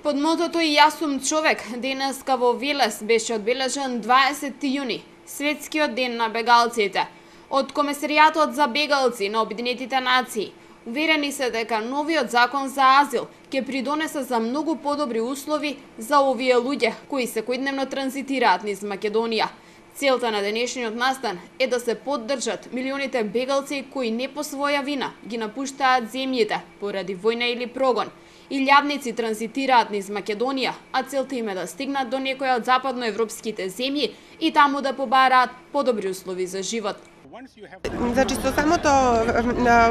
Под мотото "И јас сум човек", денеска во Велес беше одбележан 20 јуни, светскиот ден на бегалците. Од Комесаријатот за бегалци на Обединетите нации уверени се дека новиот закон за азил ќе придонесе за многу подобри услови за овие луѓе кои секојдневно транзитираат низ Македонија. Целта на денешниот настан е да се поддржат милионите бегалци кои не по своја вина ги напуштаат земјите поради војна или прогон. Илјадници транзитираат низ Македонија, а целта им е да стигнат до некоја од западноевропските земји и таму да побараат подобри услови за живот. Значи, со самото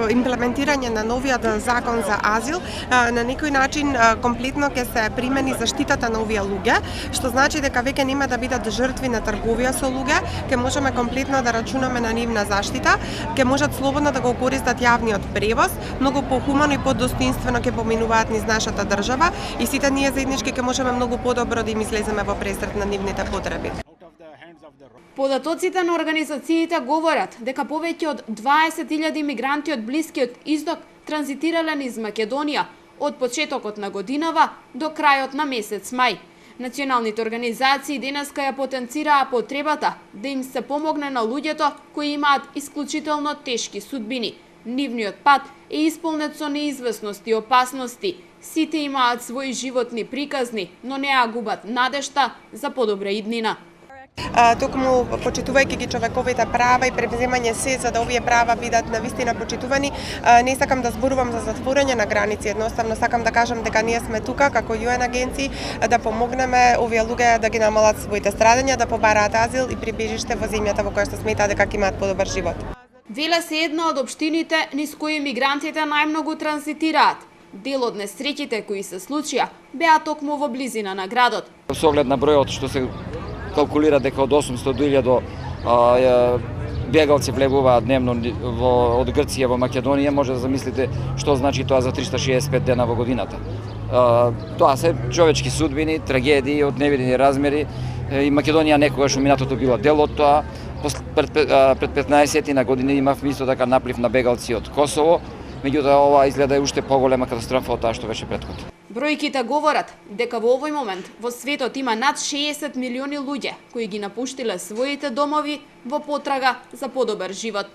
имплементирање на новиот закон за азил, на некој начин комплетно ќе се примени заштитата на овие луѓе, што значи дека веќе нема да бидат жртви на трговија со луѓе, ќе можеме комплетно да рачунаме на нивна заштита, ќе можат слободно да го користат јавниот превоз, многу похумано и подостоинствено ќе поминуваат низ нашата држава и сите ние заеднички ќе можеме многу подобро да им излеземе во пресрет на нивните потреби. Податоците на организациите говорат дека повеќе од 20.000 мигранти од Блискиот Исток транзитирале низ Македонија од почетокот на годинава до крајот на месец мај. Националните организации денеска ја потенцираа потребата да им се помогне на луѓето кои имаат исклучително тешки судбини. Нивниот пат е исполнет со неизвестност и опасности. Сите имаат своји животни приказни, но не ја губат надежта за подобра иднина. Токму почитувајќи ги човековите права и преземање се за да овие права бидат навистина почитувани, не сакам да зборувам за затворање на граници, едноставно сакам да кажам дека ние сме тука како ЮН агенции да помогнеме овие луѓе да ги намалат своите страдања, да побараат азил и прибежиште во земјата во која што сметаат дека ќе имаат подобар живот. Велес е една од општините низ кои мигрантите најмногу транзитираат. Дел од несреќите кои се случија беа токму во близина на градот. Со оглед на бројот што се калкулира дека од 800 до 1000 бегалци влегуваат дневно од Грција во Македонија, може да замислите што значи тоа за 365 дена во годината. Тоа се човечки судбини, трагедии од невидени размери и Македонија некогаш во минатото била дел од тоа. Пред 15 на години имавме исто така наплив на бегалци од Косово, меѓутоа ова изгледа уште поголема катастрофа од таа што беше претходно. Бројките говорат дека во овој момент во светот има над 60 милиони луѓе кои ги напуштиле своите домови во потрага за подобар живот.